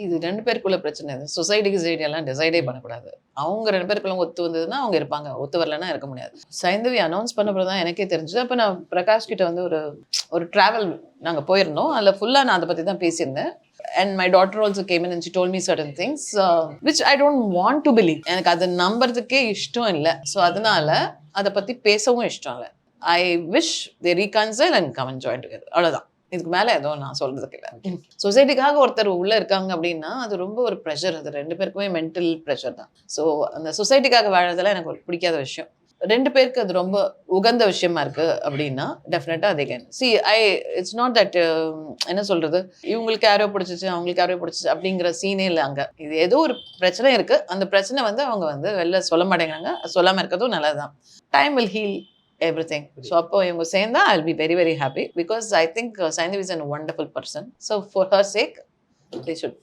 இது 2 பேருக்குள்ள பிரச்சனை. இது சொசைட்டிக்கு எல்லாம் டிசைடே பண்ணக்கூடாது. அவங்க 2 பேருக்குள்ள ஒத்து வந்ததுன்னா அவங்க இருப்பாங்க. ஒத்து வரலன்னா இருக்க முடியாது. சைந்தவி அனௌன்ஸ் பண்ண பிறகு தான் எனக்கே தெரிஞ்சது. அப்ப நான் பிரகாஷ் கிட்ட வந்து ஒரு டிராவல் நாங்க போயிருந்தோம். அதுல ஃபுல்லா நான் அத பத்தி தான் பேசியிருந்தேன். And my daughter also came in and she told me certain things which I don't want to believe. எனக்கு அதை நம்புறதுக்கே இஷ்டம் இல்லை. ஸோ அதனால அதை பத்தி பேசவும் இஷ்டம் இல்லை. I wish they reconcile and come and join together. அவ்வளவுதான். இதுக்கு மேல எதுவும் நான் சொல்றதுக்கு இல்லை. சொசைட்டிக்காக ஒருத்தர் உள்ள இருக்காங்க அப்படின்னா அது ரொம்ப ஒரு ப்ரெஷர். அது 2 பேருக்குமே மென்டல் ப்ரெஷர் தான். ஸோ அந்த சொசைட்டிக்காக வாழறதெல்லாம் எனக்கு ஒரு பிடிக்காத விஷயம். 2 பேருக்கு அது ரொம்ப உகந்த விஷயமா இருக்கு அப்படின்னா டெஃபினட்டா they can see. It's not that என்ன சொல்றது, இவங்களுக்கு யாரோ பிடிச்சிச்சு அவங்களுக்கு யாரோ பிடிச்சிச்சு அப்படிங்கிற சீனே இல்லை அங்க. இது ஏதோ ஒரு பிரச்சனை இருக்கு. அந்த பிரச்சனை வந்து அவங்க வந்து வெளில சொல்ல மாட்டேங்கிறாங்க. சொல்லாம இருக்கிறதும் நல்லதுதான். Time will heal everything. So அப்போ இவங்க சேர்ந்தா I'll be very very happy because I think Saindhavi is a wonderful person. So for her sake they should